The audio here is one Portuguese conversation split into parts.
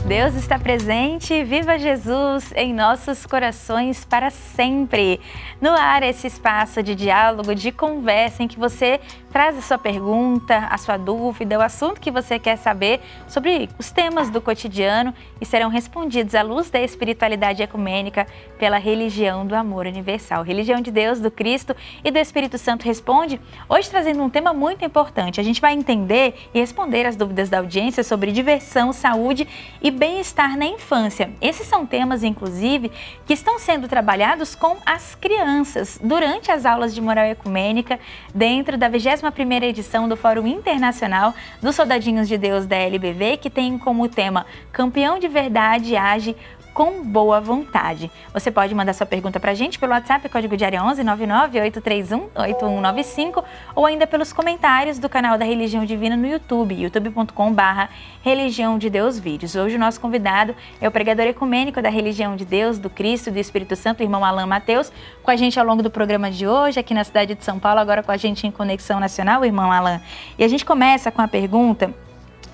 Deus está presente, viva Jesus em nossos corações para sempre. No ar, esse espaço de diálogo, de conversa, em que você traz a sua pergunta, a sua dúvida, o assunto que você quer saber sobre os temas do cotidiano e serão respondidos à luz da espiritualidade ecumênica pela religião do amor universal. Religião de Deus, do Cristo e do Espírito Santo responde, hoje trazendo um tema muito importante. A gente vai entender e responder as dúvidas da audiência sobre diversão, saúde e bem-estar na infância. Esses são temas, inclusive, que estão sendo trabalhados com as crianças durante as aulas de moral ecumênica dentro da 21ª edição do Fórum Internacional dos Soldadinhos de Deus da LBV, que tem como tema Campeão de Verdade age com boa vontade. Você pode mandar sua pergunta para a gente pelo WhatsApp, código de área 11 99 831 8195, ou ainda pelos comentários do canal da Religião Divina no YouTube, youtube.com/Religião de Deus Vídeos. Hoje o nosso convidado é o pregador ecumênico da Religião de Deus, do Cristo e do Espírito Santo, o irmão Alain Mateus, com a gente ao longo do programa de hoje, aqui na cidade de São Paulo, agora com a gente em Conexão Nacional, o irmão Alain. E a gente começa com a pergunta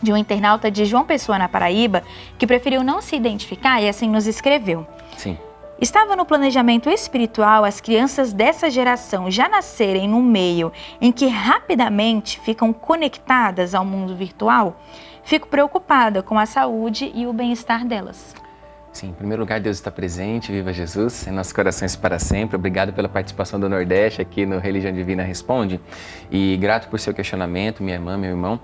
de um internauta de João Pessoa, na Paraíba, que preferiu não se identificar e assim nos escreveu. Sim. Estava no planejamento espiritual as crianças dessa geração já nascerem num meio em que rapidamente ficam conectadas ao mundo virtual? Fico preocupada com a saúde e o bem-estar delas. Sim, em primeiro lugar, Deus está presente, viva Jesus, em nossos corações para sempre. Obrigado pela participação do Nordeste aqui no Religião Divina Responde e grato por seu questionamento, minha irmã, meu irmão.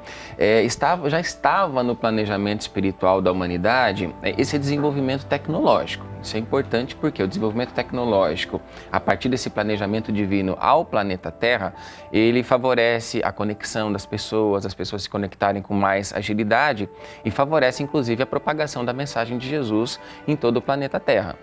Já estava no planejamento espiritual da humanidade esse desenvolvimento tecnológico. Isso é importante porque o desenvolvimento tecnológico, a partir desse planejamento divino ao planeta Terra, ele favorece a conexão das pessoas, as pessoas se conectarem com mais agilidade e favorece, inclusive, a propagação da mensagem de Jesus em todo o planeta Terra.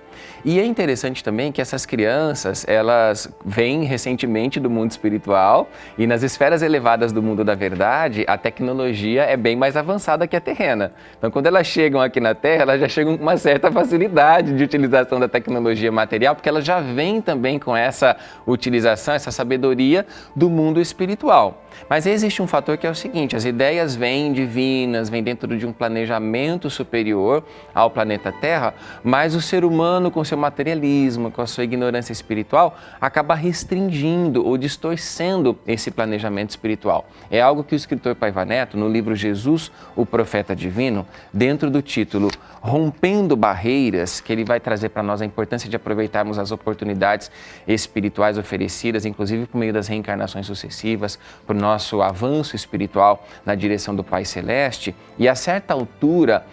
E é interessante também que essas crianças, elas vêm recentemente do mundo espiritual e nas esferas elevadas do mundo da verdade, a tecnologia é bem mais avançada que a terrena. Então, quando elas chegam aqui na Terra, elas já chegam com uma certa facilidade de utilização da tecnologia material, porque elas já vêm também com essa utilização, essa sabedoria do mundo espiritual. Mas existe um fator que é o seguinte, as ideias vêm divinas, vêm dentro de um planejamento superior ao planeta Terra, mas o ser humano, com seu materialismo, com a sua ignorância espiritual, acaba restringindo ou distorcendo esse planejamento espiritual. É algo que o escritor Paiva Neto, no livro Jesus, o Profeta Divino, dentro do título Rompendo Barreiras, que ele vai trazer para nós a importância de aproveitarmos as oportunidades espirituais oferecidas, inclusive por meio das reencarnações sucessivas, para o nosso avanço espiritual na direção do Pai Celeste. E a certa altura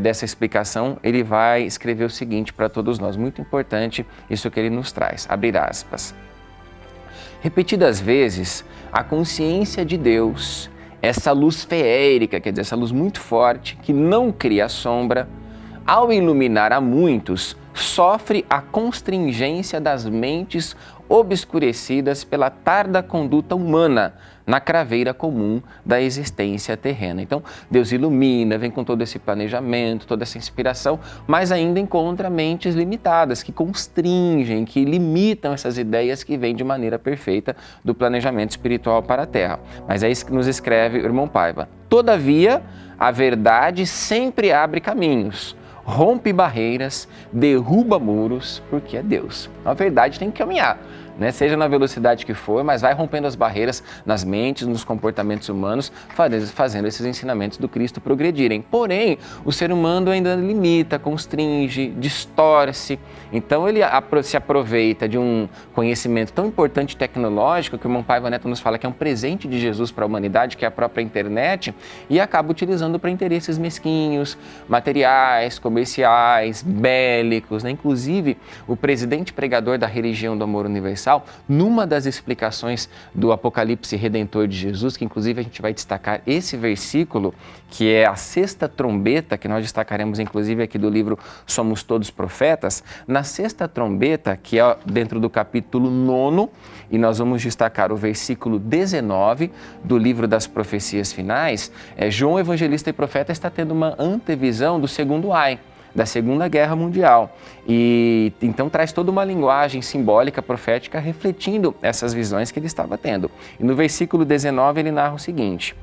dessa explicação, ele vai escrever o seguinte para todos nós, muito importante isso que ele nos traz, abrir aspas. Repetidas vezes, a consciência de Deus, essa luz feérica, quer dizer, essa luz muito forte, que não cria sombra, ao iluminar a muitos, sofre a constringência das mentes obscurecidas pela tarda conduta humana na craveira comum da existência terrena. Então, Deus ilumina, vem com todo esse planejamento, toda essa inspiração, mas ainda encontra mentes limitadas, que constringem, que limitam essas ideias que vêm de maneira perfeita do planejamento espiritual para a Terra. Mas é isso que nos escreve o irmão Paiva. Todavia, a verdade sempre abre caminhos, rompe barreiras, derruba muros, porque é Deus. A verdade tem que caminhar, né? Seja na velocidade que for, mas vai rompendo as barreiras nas mentes, nos comportamentos humanos, fazendo esses ensinamentos do Cristo progredirem. Porém, o ser humano ainda limita, constringe, distorce. Então, ele se aproveita de um conhecimento tão importante tecnológico, que o irmão Paiva Neto nos fala que é um presente de Jesus para a humanidade, que é a própria internet, e acaba utilizando para interesses mesquinhos, materiais, comerciais, bélicos, né? Inclusive, o presidente pregador da religião do amor universal, numa das explicações do Apocalipse Redentor de Jesus, que inclusive a gente vai destacar esse versículo, que é a sexta trombeta, que nós destacaremos inclusive aqui do livro Somos Todos Profetas, na sexta trombeta, que é dentro do capítulo 9, e nós vamos destacar o versículo 19 do livro das profecias finais, João Evangelista e Profeta está tendo uma antevisão do segundo ai, da Segunda Guerra Mundial. E então traz toda uma linguagem simbólica, profética, refletindo essas visões que ele estava tendo. E no versículo 19 ele narra o seguinte: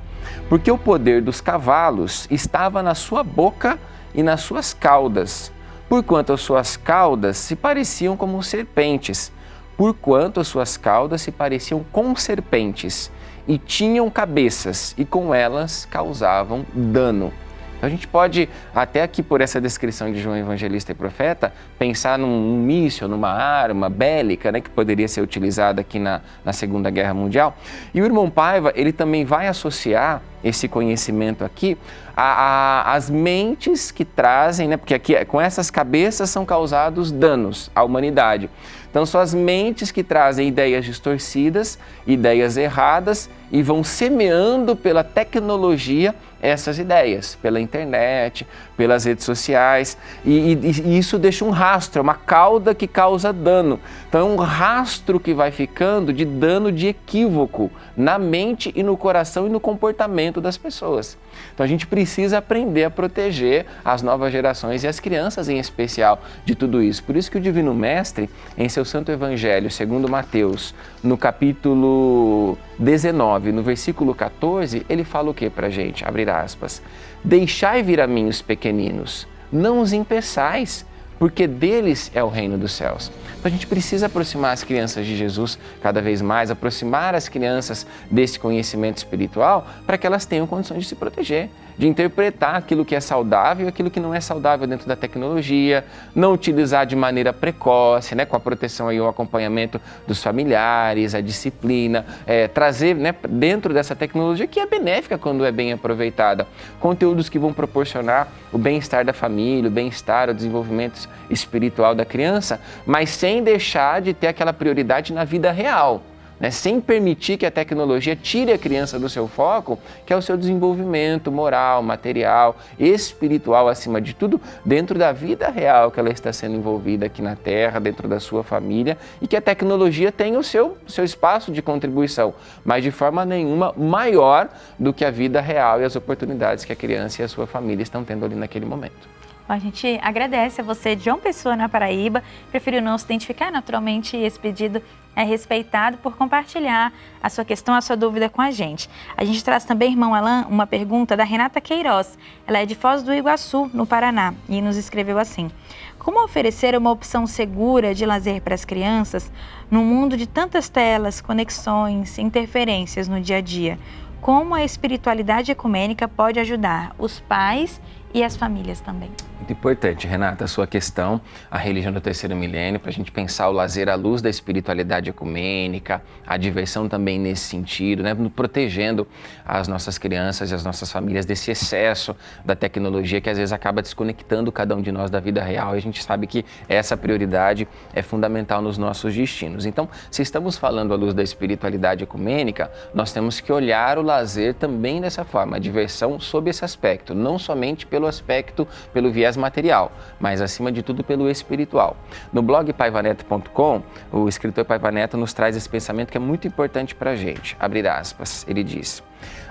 porque o poder dos cavalos estava na sua boca e nas suas caudas, porquanto as suas caudas se pareciam como serpentes, porquanto as suas caudas se pareciam com serpentes, e tinham cabeças, e com elas causavam dano. Então a gente pode, até aqui por essa descrição de João Evangelista e Profeta, pensar num míssil, numa arma bélica, né, que poderia ser utilizada aqui na Segunda Guerra Mundial. E o irmão Paiva, ele também vai associar esse conhecimento aqui às mentes que trazem, né, porque aqui com essas cabeças são causados danos à humanidade. Então são as mentes que trazem ideias distorcidas, ideias erradas e vão semeando pela tecnologia essas ideias, pela internet, pelas redes sociais, e isso deixa um rastro, é uma cauda que causa dano. Então é um rastro que vai ficando de dano de equívoco na mente e no coração e no comportamento das pessoas. Então a gente precisa aprender a proteger as novas gerações e as crianças em especial de tudo isso. Por isso que o Divino Mestre, em seu Santo Evangelho, segundo Mateus, no capítulo 19, no versículo 14, ele fala o que pra gente? Abrir aspas. Deixai vir a mim os pequeninos, não os impeçais, porque deles é o reino dos céus. Então a gente precisa aproximar as crianças de Jesus cada vez mais, aproximar as crianças desse conhecimento espiritual para que elas tenham condições de se proteger, de interpretar aquilo que é saudável e aquilo que não é saudável dentro da tecnologia, não utilizar de maneira precoce, né, com a proteção e o acompanhamento dos familiares, a disciplina, trazer, né, dentro dessa tecnologia que é benéfica quando é bem aproveitada, conteúdos que vão proporcionar o bem-estar da família, o bem-estar, o desenvolvimento espiritual da criança, mas sem deixar de ter aquela prioridade na vida real. Né, sem permitir que a tecnologia tire a criança do seu foco, que é o seu desenvolvimento moral, material, espiritual, acima de tudo, dentro da vida real que ela está sendo envolvida aqui na Terra, dentro da sua família, e que a tecnologia tem o seu espaço de contribuição, mas de forma nenhuma maior do que a vida real e as oportunidades que a criança e a sua família estão tendo ali naquele momento. A gente agradece a você, João Pessoa, na Paraíba, preferiu não se identificar, naturalmente esse pedido é respeitado, por compartilhar a sua questão, a sua dúvida com a gente. A gente traz também, irmão Alain, uma pergunta da Renata Queiroz. Ela é de Foz do Iguaçu, no Paraná, e nos escreveu assim: como oferecer uma opção segura de lazer para as crianças num mundo de tantas telas, conexões, interferências no dia a dia? Como a espiritualidade ecumênica pode ajudar os pais e as famílias também? Muito importante, Renata, a sua questão, a religião do terceiro milênio, para a gente pensar o lazer à luz da espiritualidade ecumênica, a diversão também nesse sentido, né? Protegendo as nossas crianças e as nossas famílias desse excesso da tecnologia que às vezes acaba desconectando cada um de nós da vida real, e a gente sabe que essa prioridade é fundamental nos nossos destinos. Então, se estamos falando à luz da espiritualidade ecumênica, nós temos que olhar o lazer também dessa forma, a diversão sob esse aspecto, não somente pelo aspecto, pelo viés material, mas acima de tudo pelo espiritual. No blog paivaneto.com, o escritor Paiva Neto nos traz esse pensamento que é muito importante para a gente. Abre aspas, ele diz: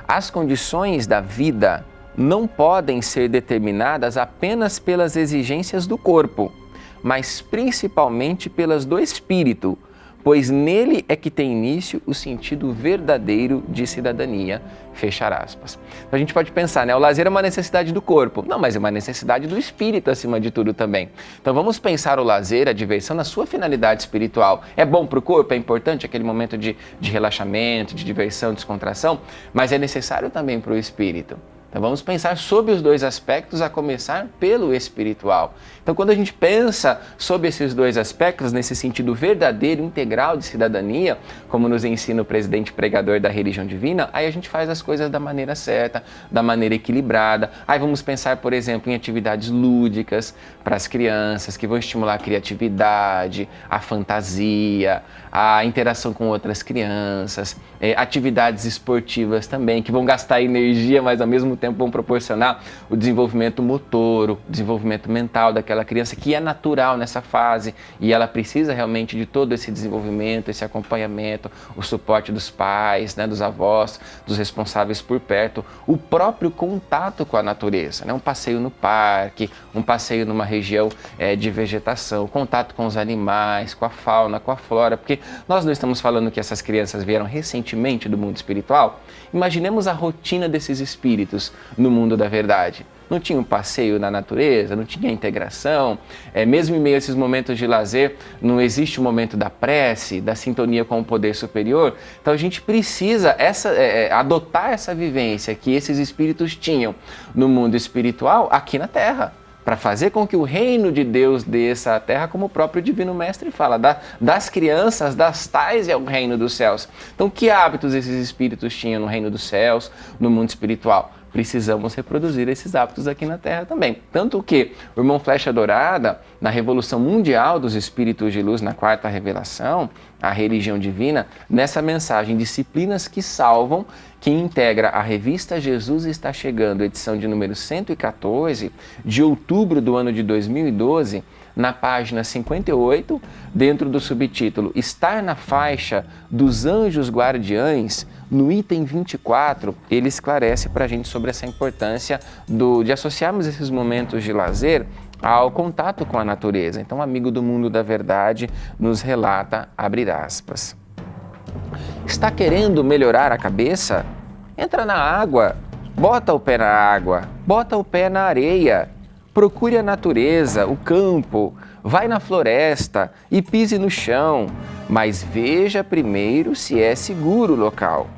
as condições da vida não podem ser determinadas apenas pelas exigências do corpo, mas principalmente pelas do espírito, pois nele é que tem início o sentido verdadeiro de cidadania, fechar aspas. Então a gente pode pensar, né, o lazer é uma necessidade do corpo, não, mas é uma necessidade do espírito acima de tudo também. Então vamos pensar o lazer, a diversão na sua finalidade espiritual. É bom para o corpo, é importante aquele momento de relaxamento, de diversão, descontração, mas é necessário também para o espírito. Então vamos pensar sobre os dois aspectos, a começar pelo espiritual. Então quando a gente pensa sobre esses dois aspectos, nesse sentido verdadeiro, integral de cidadania, como nos ensina o presidente pregador da religião divina, aí a gente faz as coisas da maneira certa, da maneira equilibrada. Aí vamos pensar, por exemplo, em atividades lúdicas para as crianças, que vão estimular a criatividade, a fantasia, a interação com outras crianças, atividades esportivas também, que vão gastar energia, mas ao mesmo tempo vão proporcionar o desenvolvimento motor, o desenvolvimento mental daquela criança, que é natural nessa fase, e ela precisa realmente de todo esse desenvolvimento, esse acompanhamento, o suporte dos pais, né, dos avós, dos responsáveis por perto, o próprio contato com a natureza, né, um passeio no parque, um passeio numa região de vegetação, contato com os animais, com a fauna, com a flora, porque nós não estamos falando que essas crianças vieram recentemente do mundo espiritual. Imaginemos a rotina desses espíritos no mundo da verdade. não tinha um passeio na natureza, não tinha integração, mesmo em meio a esses momentos de lazer, não existe o momento da prece, da sintonia com o poder superior. Então a gente precisa adotar essa vivência que esses espíritos tinham no mundo espiritual aqui na Terra, para fazer com que o reino de Deus desça à terra, como o próprio Divino Mestre fala, das crianças, das tais é o reino dos céus. Então, que hábitos esses espíritos tinham no reino dos céus, no mundo espiritual? Precisamos reproduzir esses hábitos aqui na Terra também. Tanto que o irmão Flecha Dourada, na Revolução Mundial dos Espíritos de Luz, na quarta revelação, a religião divina, nessa mensagem Disciplinas que Salvam, que integra a revista Jesus Está Chegando, edição de número 114, de outubro do ano de 2012, na página 58, dentro do subtítulo Estar na Faixa dos Anjos Guardiães, no item 24, ele esclarece para a gente sobre essa importância de associarmos esses momentos de lazer ao contato com a natureza. Então, o amigo do mundo da verdade nos relata, abre aspas, está querendo melhorar a cabeça? Entra na água, bota o pé na água, bota o pé na areia, procure a natureza, o campo, vai na floresta e pise no chão, mas veja primeiro se é seguro o local.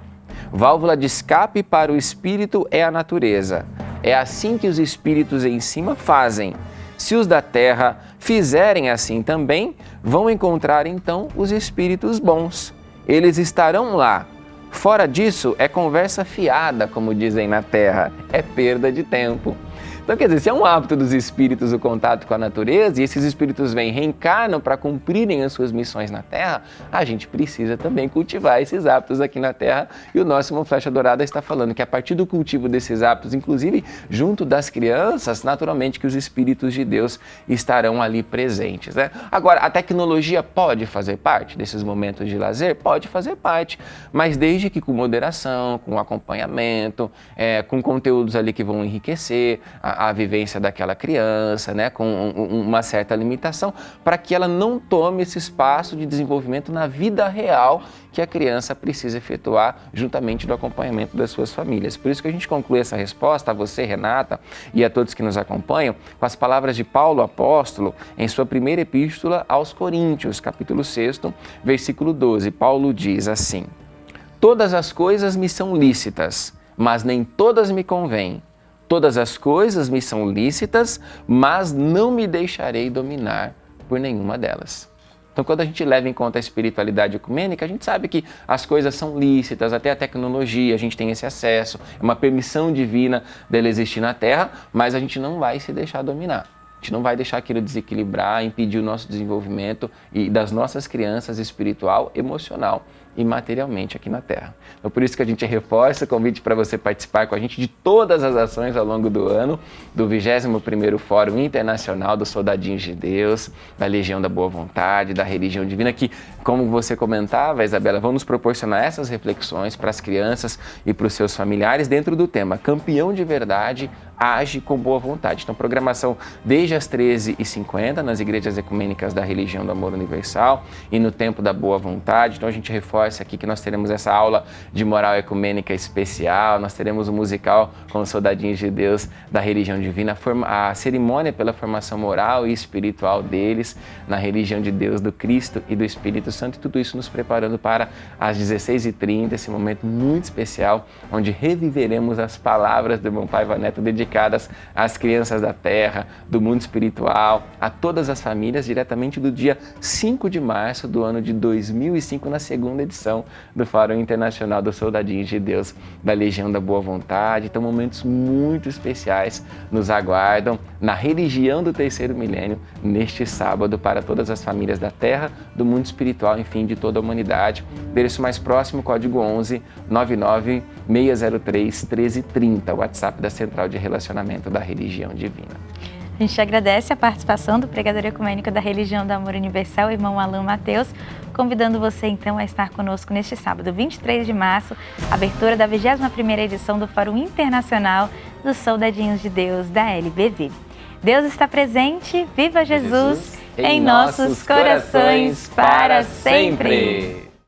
Válvula de escape para o espírito é a natureza. É assim que os espíritos em cima fazem. Se os da terra fizerem assim também, vão encontrar então os espíritos bons. Eles estarão lá. Fora disso, é conversa fiada, como dizem na terra, é perda de tempo. Então, quer dizer, se é um hábito dos espíritos o contato com a natureza, e esses espíritos vêm, reencarnam para cumprirem as suas missões na Terra, a gente precisa também cultivar esses hábitos aqui na Terra. E o nosso irmão Flecha Dourada está falando que a partir do cultivo desses hábitos, inclusive junto das crianças, naturalmente que os espíritos de Deus estarão ali presentes, né? Agora, a tecnologia pode fazer parte desses momentos de lazer? Pode fazer parte, mas desde que com moderação, com acompanhamento, com conteúdos ali que vão enriquecer a vivência daquela criança, né, com uma certa limitação, para que ela não tome esse espaço de desenvolvimento na vida real que a criança precisa efetuar juntamente do acompanhamento das suas famílias. Por isso que a gente conclui essa resposta a você, Renata, e a todos que nos acompanham, com as palavras de Paulo apóstolo em sua primeira epístola aos Coríntios, capítulo 6, versículo 12. Paulo diz assim: todas as coisas me são lícitas, mas nem todas me convêm. Todas as coisas me são lícitas, mas não me deixarei dominar por nenhuma delas. Então, quando a gente leva em conta a espiritualidade ecumênica, a gente sabe que as coisas são lícitas, até a tecnologia, a gente tem esse acesso, é uma permissão divina dela existir na Terra, mas a gente não vai se deixar dominar. A gente não vai deixar aquilo desequilibrar, impedir o nosso desenvolvimento e das nossas crianças espiritual, emocional e materialmente aqui na Terra. Então, por isso que a gente reforça o convite para você participar com a gente de todas as ações ao longo do ano, do 21º Fórum Internacional dos Soldadinhos de Deus, da Legião da Boa Vontade, da Religião Divina, que, como você comentava, Isabela, vão nos proporcionar essas reflexões para as crianças e para os seus familiares dentro do tema Campeão de Verdade age com boa vontade. Então, programação desde as 13h50 nas igrejas ecumênicas da Religião do Amor Universal e no Tempo da Boa Vontade. Então, a gente reforça aqui que nós teremos essa aula de moral ecumênica especial, nós teremos o musical com os Soldadinhos de Deus da Religião Divina, a cerimônia pela formação moral e espiritual deles na Religião de Deus, do Cristo e do Espírito Santo, e tudo isso nos preparando para às 16h30, esse momento muito especial, onde reviveremos as palavras do irmão Paiva Neto dedicadas às crianças da Terra, do mundo espiritual, a todas as famílias, diretamente do dia 5 de março do ano de 2005, na segunda edição do Fórum Internacional dos Soldadinhos de Deus da Legião da Boa Vontade. Então, momentos muito especiais nos aguardam na religião do terceiro milênio, neste sábado, para todas as famílias da Terra, do mundo espiritual, enfim, de toda a humanidade. Endereço mais próximo, código 11 99 603 1330, o WhatsApp da Central de Relacionamento da Religião Divina. A gente agradece a participação do pregador ecumênico da Religião do Amor Universal, irmão Alain Mateus, convidando você então a estar conosco neste sábado, 23 de março, abertura da 21ª edição do Fórum Internacional dos Soldadinhos de Deus da LBV. Deus está presente, viva Jesus, em nossos corações para sempre!